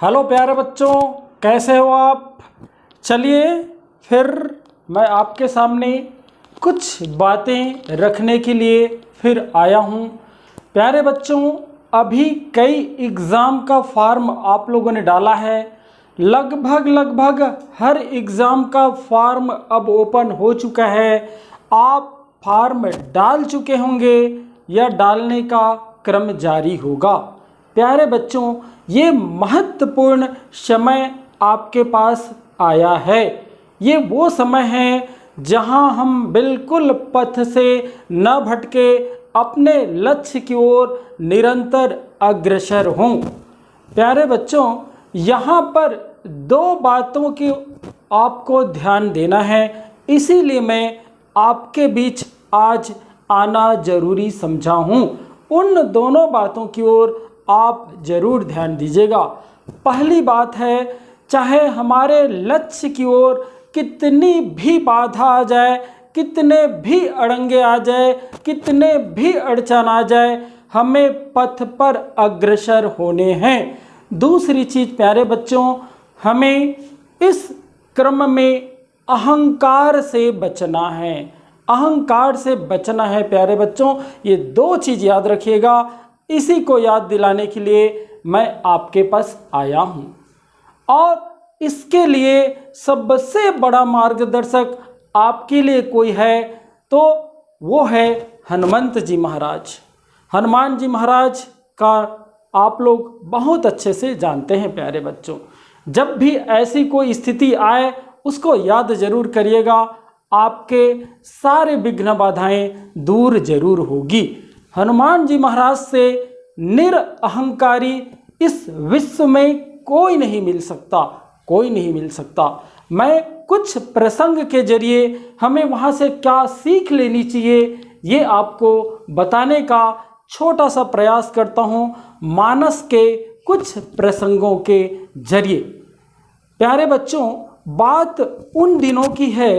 Hello प्यारे बच्चों, कैसे हो आप। चलिए फिर मैं आपके सामने कुछ बातें रखने के लिए फिर आया हूँ। प्यारे बच्चों, अभी कई एग्ज़ाम का फॉर्म आप लोगों ने डाला है। लगभग हर एग्ज़ाम का फॉर्म अब ओपन हो चुका है। आप फॉर्म डाल चुके होंगे या डालने का क्रम जारी होगा। प्यारे बच्चों, ये महत्वपूर्ण समय आपके पास आया है। ये वो समय है जहां हम बिल्कुल पथ से न भटके अपने लक्ष्य की ओर निरंतर अग्रसर हों। प्यारे बच्चों, यहाँ पर दो बातों की आपको ध्यान देना है, इसीलिए मैं आपके बीच आज आना जरूरी समझा हूँ। उन दोनों बातों की ओर आप जरूर ध्यान दीजिएगा। पहली बात है, चाहे हमारे लक्ष्य की ओर कितनी भी बाधा आ जाए, कितने भी अड़ंगे आ जाए, कितने भी अड़चन आ जाए, हमें पथ पर अग्रसर होने हैं। दूसरी चीज़ प्यारे बच्चों, हमें इस क्रम में अहंकार से बचना है। अहंकार से बचना है प्यारे बच्चों। ये दो चीज़ याद रखिएगा। इसी को याद दिलाने के लिए मैं आपके पास आया हूँ। और इसके लिए सबसे बड़ा मार्गदर्शक आपके लिए कोई है तो वो है हनुमंत जी महाराज। हनुमान जी महाराज का आप लोग बहुत अच्छे से जानते हैं प्यारे बच्चों। जब भी ऐसी कोई स्थिति आए उसको याद जरूर करिएगा, आपके सारे विघ्न बाधाएं दूर जरूर होगी। हनुमान जी महाराज से निरअहंकारी इस विश्व में कोई नहीं मिल सकता, कोई नहीं मिल सकता। मैं कुछ प्रसंग के जरिए हमें वहाँ से क्या सीख लेनी चाहिए ये आपको बताने का छोटा सा प्रयास करता हूँ मानस के कुछ प्रसंगों के जरिए। प्यारे बच्चों, बात उन दिनों की है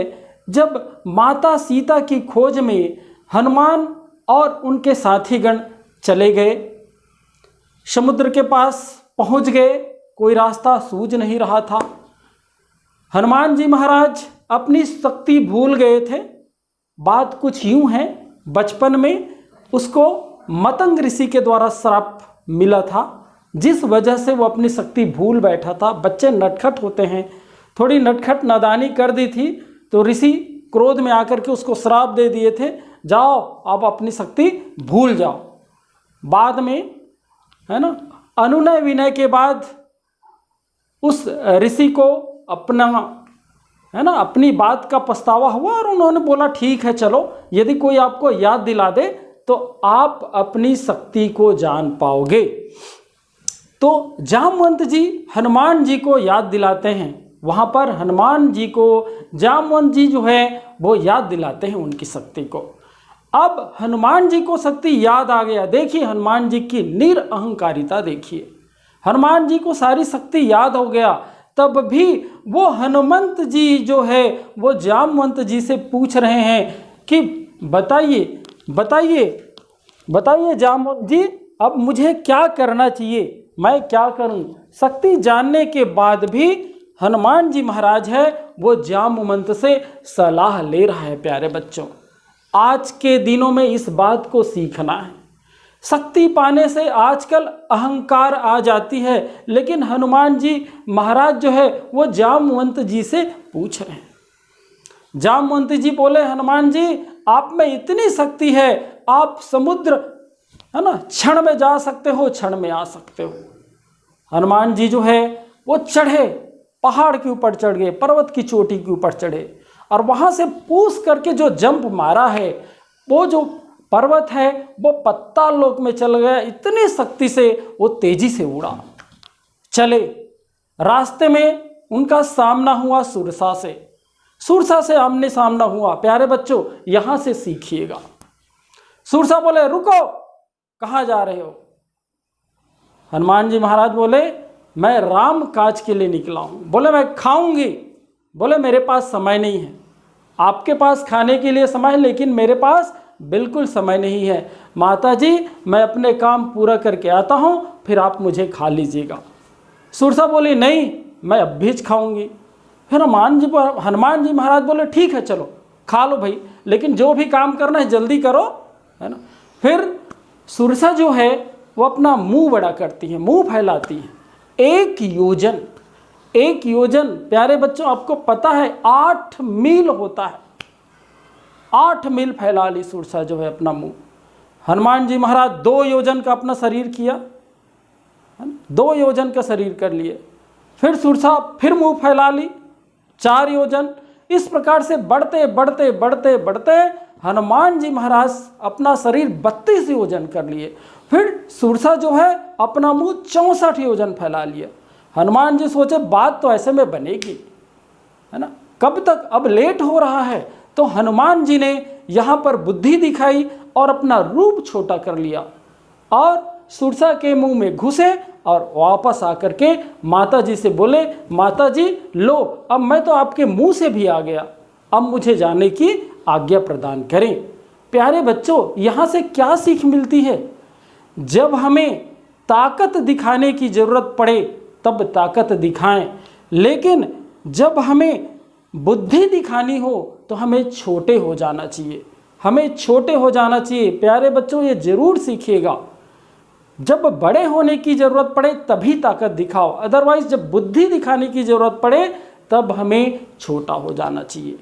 जब माता सीता की खोज में हनुमान और उनके साथीगण चले गए। समुद्र के पास पहुंच गए, कोई रास्ता सूझ नहीं रहा था। हनुमान जी महाराज अपनी शक्ति भूल गए थे। बात कुछ यूं है, बचपन में उसको मतंग ऋषि के द्वारा श्राप मिला था, जिस वजह से वो अपनी शक्ति भूल बैठा था। बच्चे नटखट होते हैं, थोड़ी नटखट नादानी कर दी थी तो ऋषि क्रोध में आकर के उसको श्राप दे दिए थे, जाओ अब अपनी शक्ति भूल जाओ। बाद में है ना, अनुनय विनय के बाद उस ऋषि को अपना है ना अपनी बात का पछतावा हुआ और उन्होंने बोला ठीक है, चलो यदि कोई आपको याद दिला दे तो आप अपनी शक्ति को जान पाओगे। तो जामवंत जी हनुमान जी को याद दिलाते हैं। वहाँ पर हनुमान जी को जामवंत जी जो है वो याद दिलाते हैं उनकी शक्ति को। अब हनुमान जी को शक्ति याद आ गया। देखिए हनुमान जी की निरअहंकारिता देखिए। हनुमान जी को सारी शक्ति याद हो गया, तब भी वो हनुमंत जी जो है वो जामवंत जी से पूछ रहे हैं कि बताइए बताइए बताइए जामवंत जी, अब मुझे क्या करना चाहिए, मैं क्या करूं। शक्ति जानने के बाद भी हनुमान जी महाराज है वो जामवंत से सलाह ले रहा है। प्यारे बच्चों, आज के दिनों में इस बात को सीखना है। शक्ति पाने से आजकल अहंकार आ जाती है, लेकिन हनुमान जी महाराज जो है वो जामवंत जी से पूछ रहे हैं। जामवंत जी बोले, हनुमान जी आप में इतनी शक्ति है, आप समुद्र है ना क्षण में जा सकते हो, क्षण में आ सकते हो। हनुमान जी जो है वो चढ़े, पहाड़ के ऊपर चढ़ गए, पर्वत की चोटी के ऊपर चढ़े और वहां से पूछ करके जो जंप मारा है, वो जो पर्वत है वो पत्ताल लोक में चल गया। इतनी शक्ति से वो तेजी से उड़ा। चले, रास्ते में उनका सामना हुआ सुरसा से। सुरसा से आमने सामना हुआ। प्यारे बच्चों, यहां से सीखिएगा। सुरसा बोले, रुको, कहाँ जा रहे हो। हनुमान जी महाराज बोले, मैं राम काज के लिए निकला हूं। बोले, मैं खाऊंगी। बोले, मेरे पास समय नहीं है। आपके पास खाने के लिए समय है, लेकिन मेरे पास बिल्कुल समय नहीं है। माता जी, मैं अपने काम पूरा करके आता हूं, फिर आप मुझे खा लीजिएगा। सुरसा बोली नहीं, मैं अब भी खाऊंगी। फिर हनुमान जी महाराज बोले ठीक है चलो खा लो भाई, लेकिन जो भी काम करना है जल्दी करो, है ना। फिर सुरसा जो है वो अपना मुंह बड़ा करती है, मुंह फैलाती है। 1 योजन प्यारे बच्चों आपको पता है 8 मील होता है। 8 मील फैला ली सुरसा जो है अपना मुंह। हनुमान जी महाराज 2 योजन का अपना शरीर किया, 2 योजन का शरीर कर लिए। फिर सुरसा फिर मुंह फैला ली 4 योजन। इस प्रकार से बढ़ते बढ़ते बढ़ते बढ़ते हनुमान जी महाराज अपना शरीर 32 योजन कर लिए। फिर सुरसा जो है अपना मुंह 64 योजन फैला लिया। हनुमान जी सोचे बात तो ऐसे में बनेगी, है ना, कब तक, अब लेट हो रहा है। तो हनुमान जी ने यहाँ पर बुद्धि दिखाई और अपना रूप छोटा कर लिया और सुरसा के मुंह में घुसे और वापस आकर के माता जी से बोले, माता जी लो, अब मैं तो आपके मुंह से भी आ गया, अब मुझे जाने की आज्ञा प्रदान करें। प्यारे बच्चों, यहाँ से क्या सीख मिलती है? जब हमें ताकत दिखाने की ज़रूरत पड़े तब ताकत दिखाएं, लेकिन जब हमें बुद्धि दिखानी हो तो हमें छोटे हो जाना चाहिए, हमें छोटे हो जाना चाहिए। प्यारे बच्चों, ये ज़रूर सीखिएगा, जब बड़े होने की ज़रूरत पड़े तभी ताकत दिखाओ, अदरवाइज जब बुद्धि दिखाने की ज़रूरत पड़े तब हमें छोटा हो जाना चाहिए।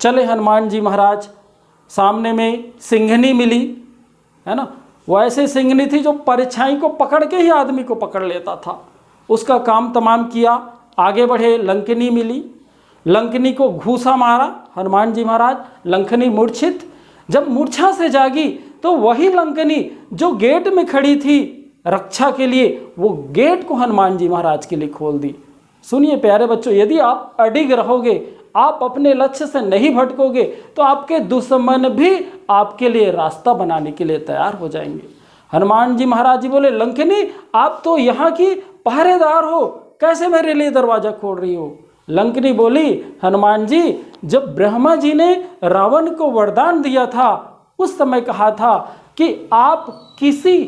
चले हनुमान जी महाराज, सामने में सिंघनी मिली, है ना, वो ऐसे सिंघनी थी जो परछाई को पकड़ के ही आदमी को पकड़ लेता था। उसका काम तमाम किया, आगे बढ़े। लंकनी मिली, लंकनी को घूसा मारा हनुमान जी महाराज, लंकनी मूर्छित। जब मूर्छा से जागी तो वही लंकनी जो गेट में खड़ी थी रक्षा के लिए, वो गेट को हनुमान जी महाराज के लिए खोल दी। सुनिए प्यारे बच्चों, यदि आप अडिग रहोगे, आप अपने लक्ष्य से नहीं भटकोगे, तो आपके दुश्मन भी आपके लिए रास्ता बनाने के लिए तैयार हो जाएंगे। हनुमान जी महाराज जी बोले, लंकनी आप तो यहाँ की पहरेदार हो, कैसे मेरे लिए दरवाजा खोल रही हो? लंकनी बोली, हनुमान जी, जब ब्रह्मा जी ने रावण को वरदान दिया था उस समय कहा था कि आप किसी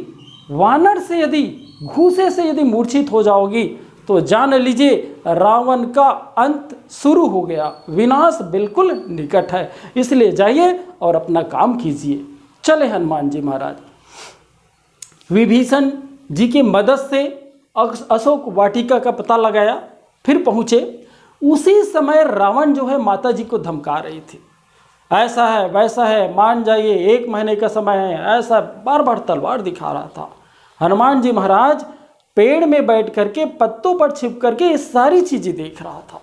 वानर से यदि, घूसे से यदि मूर्छित हो जाओगी तो जान लीजिए रावण का अंत शुरू हो गया, विनाश बिल्कुल निकट है, इसलिए जाइए और अपना काम कीजिए। चले हनुमान जी महाराज विभीषण जी की मदद से अशोक वाटिका का पता लगाया, फिर पहुँचे। उसी समय रावण जो है माता जी को धमका रही थी, ऐसा है वैसा है, मान जाइए, 1 महीने का समय है, ऐसा बार बार तलवार दिखा रहा था। हनुमान जी महाराज पेड़ में बैठ करके पत्तों पर छिप करके ये सारी चीज़ें देख रहा था।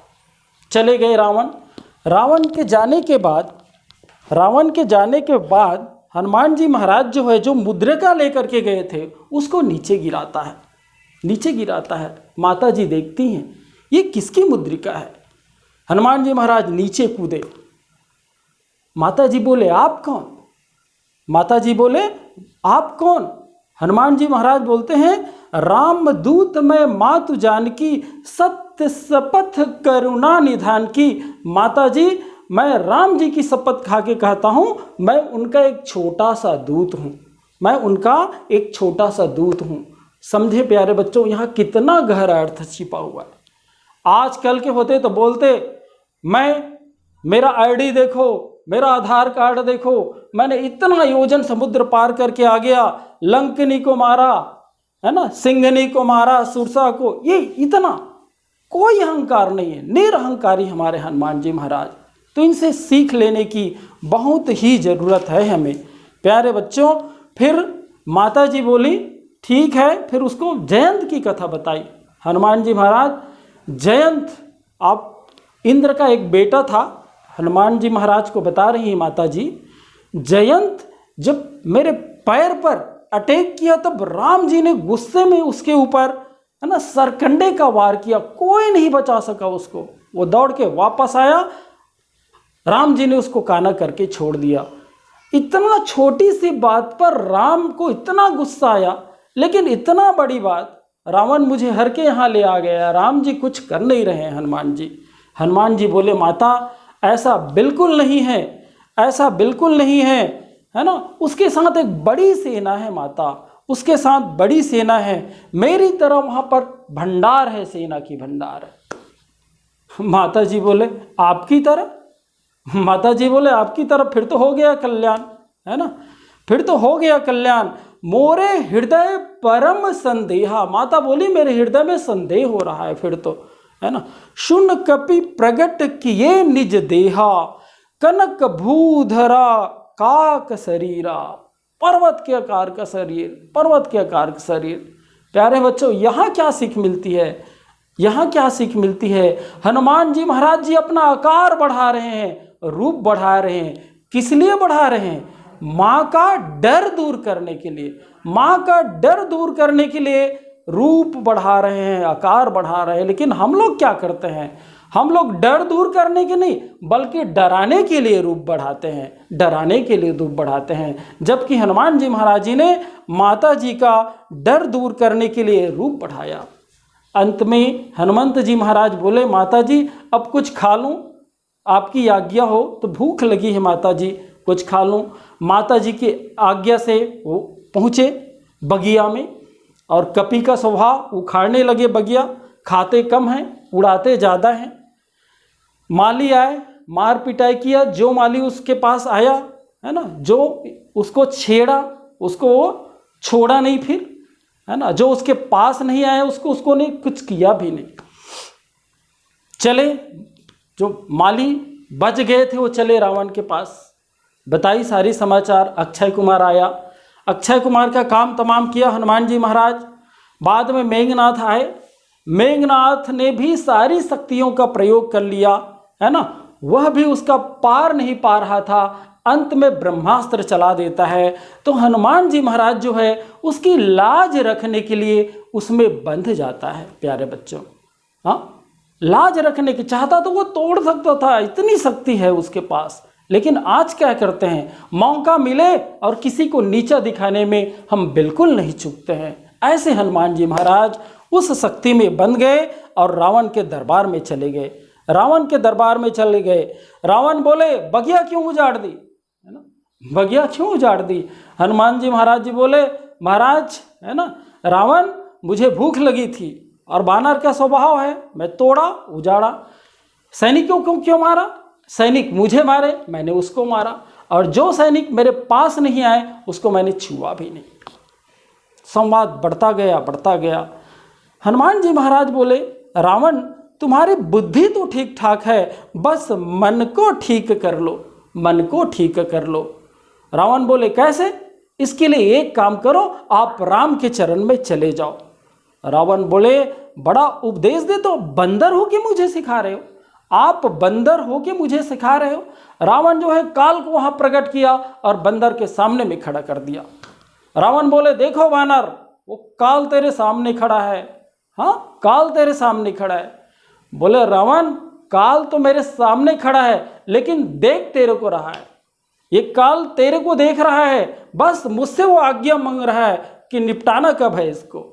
चले गए रावण। रावण के जाने के बाद हनुमान जी महाराज जो है, जो मुद्रिका लेकर के गए थे उसको नीचे गिराता है। माता जी देखती हैं ये किसकी मुद्रिका है। हनुमान जी महाराज नीचे कूदे। माता जी बोले, आप कौन? माता जी बोले, आप कौन? हनुमान जी महाराज बोलते हैं, राम दूत मैं मातु जानकी, सत्य शपथ करुणा निधान की। माता जी, मैं राम जी की शपथ खा के कहता हूँ, मैं उनका एक छोटा सा दूत हूँ। समझे प्यारे बच्चों, यहाँ कितना गहरा अर्थ छिपा हुआ है। आजकल के होते तो बोलते, मेरा आईडी देखो, मेरा आधार कार्ड देखो, मैंने इतना योजन समुद्र पार करके आ गया, लंकनी को मारा, है ना, सिंघनी को मारा, सुरसा को, ये इतना, कोई अहंकार नहीं है, निरअहंकारी हमारे हनुमान जी महाराज। तो इनसे सीख लेने की बहुत ही ज़रूरत है हमें। प्यारे बच्चों, फिर माता जी बोली ठीक है, फिर उसको जयंत की कथा बताई। हनुमान जी महाराज, जयंत आप इंद्र का एक बेटा था, हनुमान जी महाराज को बता रही हैं माता जी, जयंत जब मेरे पैर पर अटैक किया तब राम जी ने गुस्से में उसके ऊपर, है ना, सरकंडे का वार किया, कोई नहीं बचा सका उसको। वो दौड़ के वापस आया, राम जी ने उसको काना करके छोड़ दिया। इतना छोटी सी बात पर राम को इतना गुस्सा आया, लेकिन इतना बड़ी बात, रावण मुझे हर के यहाँ ले आ गया, राम जी कुछ कर नहीं रहे हैं हनुमान जी। हनुमान जी बोले, माता ऐसा बिल्कुल नहीं है, है ना, उसके साथ एक बड़ी सेना है माता, उसके साथ बड़ी सेना है, मेरी तरह वहाँ पर भंडार है, सेना की भंडार है। माता जी बोले आपकी तरह? माता जी बोले आपकी तरफ, फिर तो हो गया कल्याण, है ना, फिर तो हो गया कल्याण। मोरे हृदय परम संदेहा, माता बोली मेरे हृदय में संदेह हो रहा है फिर तो, है ना। शुन कपि प्रगट किए निज देहा, कनक भूधरा काक शरीरा, पर्वत के आकार का शरीर, पर्वत के आकार का शरीर। प्यारे बच्चों, यहाँ क्या सीख मिलती है? यहाँ क्या सीख मिलती है? हनुमान जी महाराज जी अपना आकार बढ़ा रहे हैं, रूप बढ़ा रहे हैं। किस लिए बढ़ा रहे हैं? माँ का डर दूर करने के लिए, माँ का डर दूर करने के लिए रूप बढ़ा रहे हैं, आकार बढ़ा रहे हैं। लेकिन हम लोग क्या करते हैं? हम लोग डर दूर करने के नहीं बल्कि डराने के लिए रूप बढ़ाते हैं, डराने के लिए रूप बढ़ाते हैं। जबकि हनुमान जी महाराज जी ने माता जी का डर दूर करने के लिए रूप बढ़ाया। अंत में हनुमंत जी महाराज बोले माता जी अब कुछ खा लूँ? आपकी आज्ञा हो तो भूख लगी है माता जी, कुछ खा लूँ। माता जी की आज्ञा से वो पहुँचे बगिया में, और कपि का स्वभाव उखाड़ने लगे बगिया, खाते कम हैं उड़ाते ज़्यादा हैं। माली आए, मार पिटाई किया, जो माली उसके पास आया, है ना, जो उसको छेड़ा उसको वो छोड़ा नहीं फिर, है ना, जो उसके पास नहीं आया उसको ने कुछ किया भी नहीं। चले, जो माली बच गए थे वो चले रावण के पास, बताई सारी समाचार। अक्षय कुमार आया, अक्षय कुमार का काम तमाम किया हनुमान जी महाराज। बाद में मेघनाथ आए, मेघनाथ ने भी सारी शक्तियों का प्रयोग कर लिया, है ना, वह भी उसका पार नहीं पा रहा था। अंत में ब्रह्मास्त्र चला देता है। तो हनुमान जी महाराज जो है उसकी लाज रखने के लिए उसमें बंध जाता है। प्यारे बच्चों, हाँ, लाज रखने की चाहता तो वो तोड़ सकता था, इतनी शक्ति है उसके पास। लेकिन आज क्या करते हैं? मौका मिले और किसी को नीचा दिखाने में हम बिल्कुल नहीं चूकते हैं। ऐसे हनुमान जी महाराज उस शक्ति में बंध गए और रावण के दरबार में चले गए। रावण के दरबार में चले गए। रावण बोले बगिया क्यों उजाड़ दी, है ना, बगिया क्यों उजाड़ दी? हनुमान जी महाराज जी बोले महाराज, है ना, रावण मुझे भूख लगी थी और बानर का स्वभाव है, मैं तोड़ा उजाड़ा। सैनिकों को क्यों मारा? सैनिक मुझे मारे, मैंने उसको मारा, और जो सैनिक मेरे पास नहीं आए उसको मैंने छुआ भी नहीं। संवाद बढ़ता गया बढ़ता गया। हनुमान जी महाराज बोले रावण तुम्हारी बुद्धि तो ठीक ठाक है, बस मन को ठीक कर लो, मन को ठीक कर लो। रावण बोले कैसे? इसके लिए एक काम करो, आप राम के चरण में चले जाओ। रावण बोले बड़ा उपदेश दे, तो बंदर हो के मुझे सिखा रहे हो? आप बंदर हो के मुझे सिखा रहे हो? रावण जो है काल को वहां प्रकट किया और बंदर के सामने में खड़ा कर दिया। रावण बोले देखो वानर, वो काल तेरे सामने खड़ा है। हाँ, काल तेरे सामने खड़ा है। बोले रावण काल तो मेरे सामने खड़ा है, लेकिन देख तेरे को रहा है, ये काल तेरे को देख रहा है, बस मुझसे वो आज्ञा मांग रहा है कि निपटाना कब है इसको।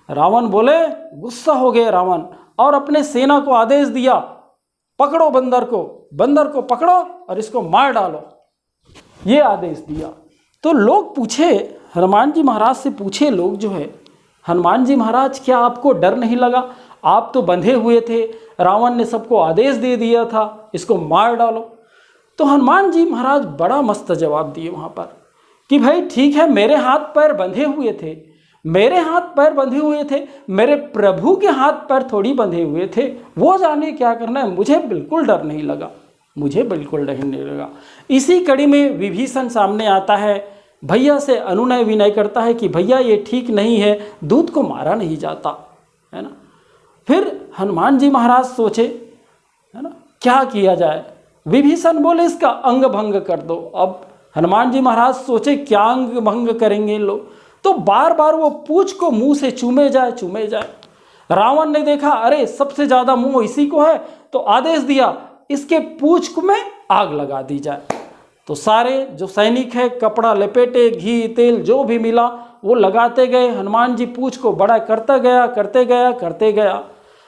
रावण बोले, गुस्सा हो गए रावण और अपने सेना को आदेश दिया पकड़ो बंदर को पकड़ो और इसको मार डालो, ये आदेश दिया। तो लोग पूछे, हनुमान जी महाराज से पूछे लोग जो है, हनुमान जी महाराज क्या आपको डर नहीं लगा? आप तो बंधे हुए थे, रावण ने सबको आदेश दे दिया था इसको मार डालो। तो हनुमान जी महाराज बड़ा मस्त जवाब दिए वहाँ पर कि भाई ठीक है, मेरे हाथ पैर बंधे हुए थे, मेरे हाथ पैर बंधे हुए थे, मेरे प्रभु के हाथ पैर थोड़ी बंधे हुए थे, वो जाने क्या करना है, मुझे बिल्कुल डर नहीं लगा, मुझे बिल्कुल डर नहीं लगा। इसी कड़ी में विभीषण सामने आता है, भैया से अनुनय विनय करता है कि भैया ये ठीक नहीं है, दूध को मारा नहीं जाता, है ना। फिर हनुमान जी महाराज सोचे, है ना, क्या किया जाए। विभीषण बोले इसका अंग भंग कर दो। अब हनुमान जी महाराज सोचे क्या अंग भंग करेंगे लोग, तो बार बार वो पूंछ को मुंह से चूमे जाए। रावण ने देखा अरे सबसे ज़्यादा मुंह इसी को है, तो आदेश दिया इसके पूंछ में आग लगा दी जाए। तो सारे जो सैनिक है कपड़ा लपेटे, घी तेल जो भी मिला वो लगाते गए। हनुमान जी पूंछ को बड़ा करते गया।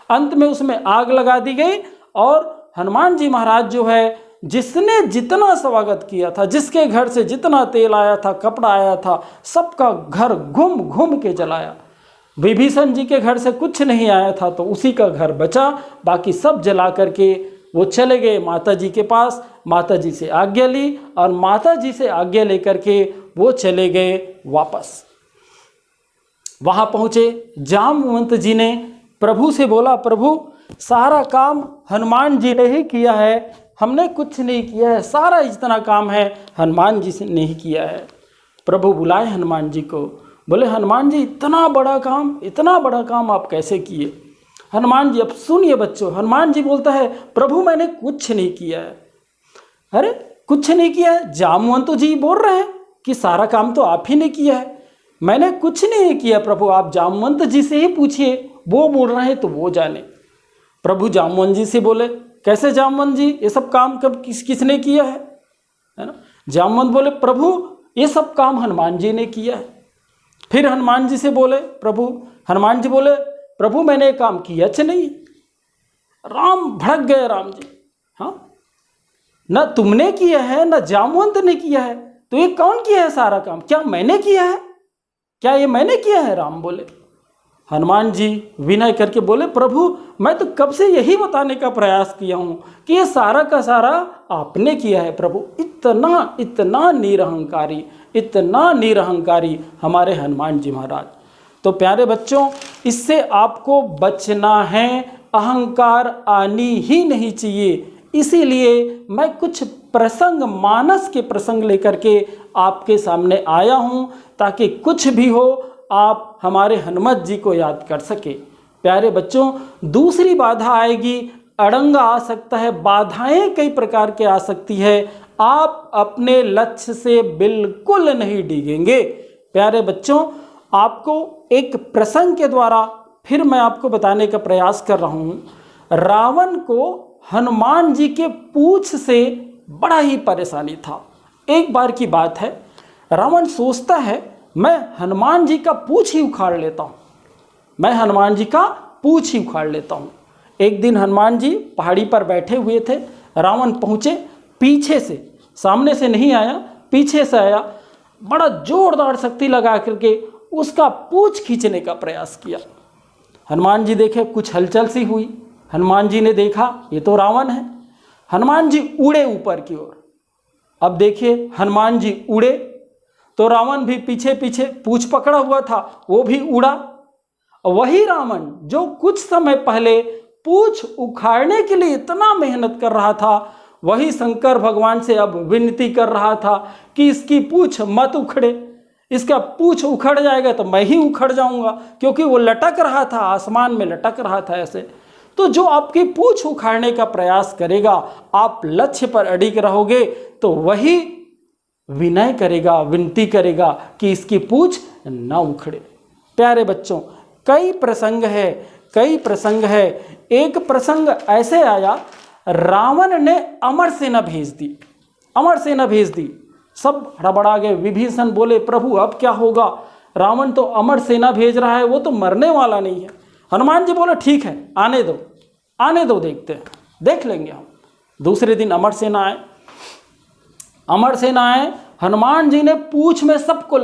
अंत में उसमें आग लगा दी गई और हनुमान जी महाराज जो है जिसने जितना स्वागत किया था, जिसके घर से जितना तेल आया था, कपड़ा आया था, सबका घर घूम घूम के जलाया। विभीषण जी के घर से कुछ नहीं आया था तो उसी का घर बचा, बाकी सब जला करके वो चले गए माता जी के पास। माता जी से आज्ञा ली और माता जी से आज्ञा लेकर के वो चले गए वापस। वहाँ पहुँचे, जामवंत जी ने प्रभु से बोला, प्रभु सारा काम हनुमान जी ने ही किया है, हमने कुछ नहीं किया है, सारा जितना काम है हनुमान जी ने ही किया है। प्रभु बुलाए हनुमान जी को, बोले हनुमान जी इतना बड़ा काम आप कैसे किए? हनुमान जी, अब सुनिए बच्चों, हनुमान जी बोलता है, प्रभु मैंने कुछ नहीं किया है। अरे कुछ नहीं किया है? जामवंत जी बोल रहे हैं कि सारा काम तो आप ही ने किया है। मैंने कुछ नहीं किया प्रभु, आप जामवंत जी से ही पूछिए, वो बोल रहे हैं तो वो जाने। प्रभु जामवंत जी से बोले, कैसे जामवंत जी, ये सब काम कब किसने किया है ना? जामवंत बोले, प्रभु ये सब काम हनुमान जी ने किया है। फिर हनुमान जी से बोले प्रभु, हनुमान जी बोले, प्रभु मैंने ये काम किया नहीं। राम भड़क गए, राम जी, हाँ न तुमने किया है न जामवंत ने किया है, तो ये कौन किया है सारा काम? क्या मैंने किया है? क्या ये मैंने किया है? राम बोले। हनुमान जी विनय करके बोले, प्रभु मैं तो कब से यही बताने का प्रयास किया हूँ कि ये सारा का सारा आपने किया है। प्रभु इतना इतना निरहंकारी, इतना निरहंकारी हमारे हनुमान जी महाराज। तो प्यारे बच्चों, इससे आपको बचना है, अहंकार आनी ही नहीं चाहिए। इसीलिए मैं कुछ प्रसंग, मानस के प्रसंग लेकर के आपके सामने आया हूँ, ताकि कुछ भी हो आप हमारे हनुमत जी को याद कर सके। प्यारे बच्चों, दूसरी बाधा आएगी, अड़ंगा आ सकता है, बाधाएं कई प्रकार के आ सकती है, आप अपने लक्ष्य से बिल्कुल नहीं डिगेंगे। प्यारे बच्चों, आपको एक प्रसंग के द्वारा फिर मैं आपको बताने का प्रयास कर रहा हूँ। रावण को हनुमान जी के पूंछ से बड़ा ही परेशानी था। एक बार की बात है, रावण सोचता है मैं हनुमान जी का पूंछ ही उखाड़ लेता हूँ, मैं हनुमान जी का पूंछ ही उखाड़ लेता हूँ। एक दिन हनुमान जी पहाड़ी पर बैठे हुए थे, रावण पहुँचे पीछे से, सामने से नहीं आया, पीछे से आया, बड़ा जोरदार शक्ति लगा करके उसका पूंछ खींचने का प्रयास किया। हनुमान जी देखे कुछ हलचल सी हुई, हनुमान जी ने देखा ये तो रावण है। हनुमान जी उड़े ऊपर की ओर। अब देखिए हनुमान जी उड़े तो रावण भी पीछे पीछे पूंछ पकड़ा हुआ था, वो भी उड़ा। वही रावण जो कुछ समय पहले पूंछ उखाड़ने के लिए इतना मेहनत कर रहा था, वही शंकर भगवान से अब विनती कर रहा था कि इसकी पूंछ मत उखड़े, इसका पूंछ उखड़ जाएगा तो मैं ही उखड़ जाऊंगा, क्योंकि वो लटक रहा था, आसमान में लटक रहा था ऐसे। तो जो आपकी पूंछ उखाड़ने का प्रयास करेगा, आप लक्ष्य पर अडिग रहोगे, तो वही विनय करेगा, विनती करेगा कि इसकी पूंछ न उखड़े। प्यारे बच्चों, कई प्रसंग है। एक प्रसंग ऐसे आया, रावण ने अमर सेना भेज दी। सब हड़बड़ा गए। विभीषण बोले, प्रभु अब क्या होगा? रावण तो अमर सेना भेज रहा है, वो तो मरने वाला नहीं है। हनुमान जी बोले, ठीक है, आने दो, देखते हैं, देख लेंगे हम। दूसरे दिन अमर सेना आए। हनुमान जी ने पूंछ में सबको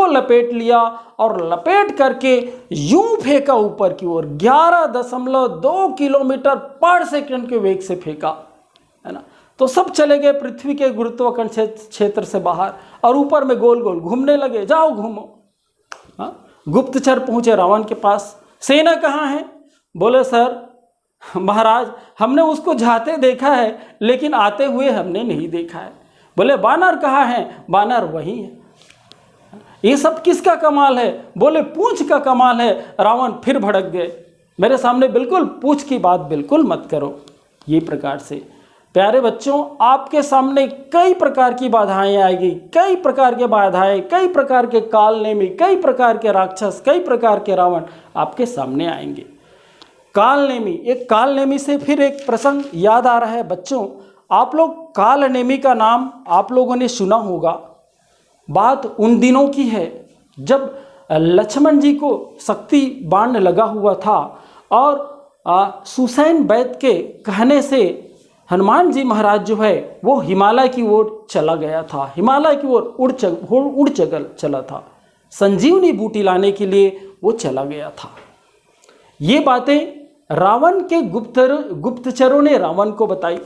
लपेट लिया और लपेट करके यूं फेंका ऊपर की ओर, 11.2 किलोमीटर पर सेकंड के वेग से फेंका, है ना। तो सब चले गए पृथ्वी के गुरुत्वाकर्षण क्षेत्र से बाहर और ऊपर में गोल गोल घूमने लगे, जाओ घूमो। गुप्तचर पहुंचे रावण के पास, सेना कहाँ है? बोले, सर महाराज हमने उसको जाते देखा है, लेकिन आते हुए हमने नहीं देखा है। बोले, बानर कहाँ है? बानर वही है। ये सब किसका कमाल है? बोले, पूंछ का कमाल है। रावण फिर भड़क गए, मेरे सामने बिल्कुल पूंछ की बात बिल्कुल मत करो। ये प्रकार से प्यारे बच्चों, आपके सामने कई प्रकार की बाधाएं आएगी, कई प्रकार के कालनेमी, कई प्रकार के राक्षस, कई प्रकार के रावण आपके सामने आएंगे। कालनेमी से फिर एक प्रसंग याद आ रहा है बच्चों। आप लोग कालनेमी का नाम आप लोगों ने सुना होगा। बात उन दिनों की है जब लक्ष्मण जी को शक्ति बाण लगा हुआ था और सुसैन वैद्य के कहने से हनुमान जी महाराज जो है वो हिमालय की ओर चला गया था, हिमालय की ओर उड़ चला था, संजीवनी बूटी लाने के लिए वो चला गया था। ये बातें रावण के गुप्तचरों ने रावण को बताई।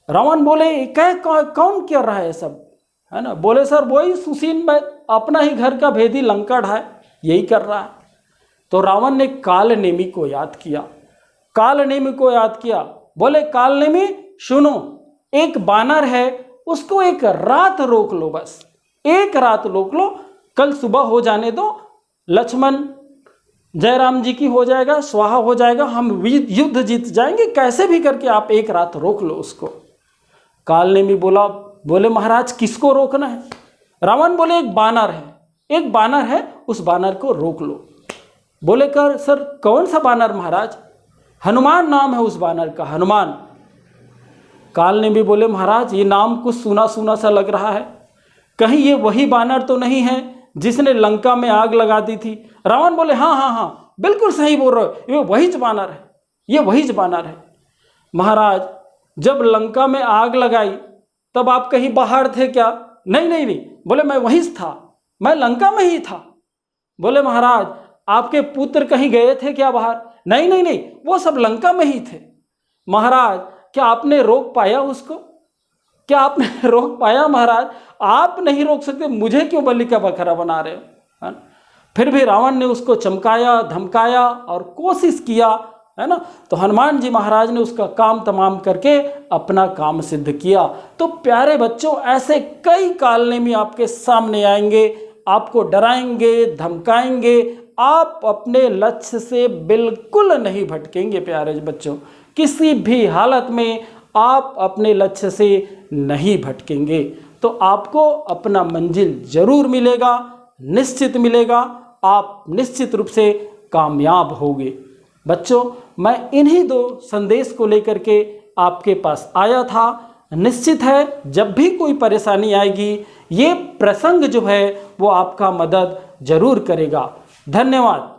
रावण बोले कौन कर रहा है सब, है ना? बोले सर वही सुशील में अपना ही घर का भेदी लंका ढाए, यही कर रहा है। तो रावण ने कालनेमी को याद किया, कालनेमी को याद किया। बोले कालनेमी सुनो, एक बानर है, उसको एक रात रोक लो, बस एक रात रोक लो, कल सुबह हो जाने दो, लक्ष्मण जयराम जी की हो जाएगा, स्वाहा हो जाएगा, हम युद्ध जीत जाएंगे, कैसे भी करके आप एक रात रोक लो उसको। कालनेमी बोले महाराज किसको रोकना है? रावण बोले एक बानर है, एक बानर है, उस बानर को रोक लो। बोले कर सर कौन सा बानर महाराज? हनुमान नाम है उस बानर का, हनुमान। कालनेमी बोले महाराज ये नाम कुछ सुना सुना सा लग रहा है, कहीं ये वही बानर तो नहीं है जिसने लंका में आग लगा दी थी? रावण बोले हाँ हाँ हाँ बिल्कुल सही बोल रहे हो, ये वही बानर है, ये वही बानर है। महाराज जब लंका में आग लगाई तब आप कहीं बाहर थे क्या? नहीं नहीं नहीं। बोले मैं वहीं था, मैं लंका में ही था। बोले महाराज आपके पुत्र कहीं गए थे क्या बाहर? नहीं नहीं नहीं, वो सब लंका में ही थे। महाराज क्या आपने रोक पाया उसको? क्या आपने रोक पाया? महाराज आप नहीं रोक सकते, मुझे क्यों बलि का बकरा बना रहे हो, है ना? फिर भी रावण ने उसको चमकाया, धमकाया और कोशिश किया, है ना? तो हनुमान जी महाराज ने उसका काम तमाम करके अपना काम सिद्ध किया। तो प्यारे बच्चों ऐसे कई कालनेमी आपके सामने आएंगे, आपको डराएंगे, धमकाएंगे, आप अपने लक्ष्य से बिल्कुल नहीं भटकेंगे। प्यारे बच्चों किसी भी हालत में आप अपने लक्ष्य से नहीं भटकेंगे, तो आपको अपना मंजिल जरूर मिलेगा, निश्चित मिलेगा, आप निश्चित रूप से कामयाब होंगे। बच्चों मैं इन्हीं दो संदेश को लेकर के आपके पास आया था। निश्चित है जब भी कोई परेशानी आएगी ये प्रसंग जो है वो आपका मदद जरूर करेगा। धन्यवाद।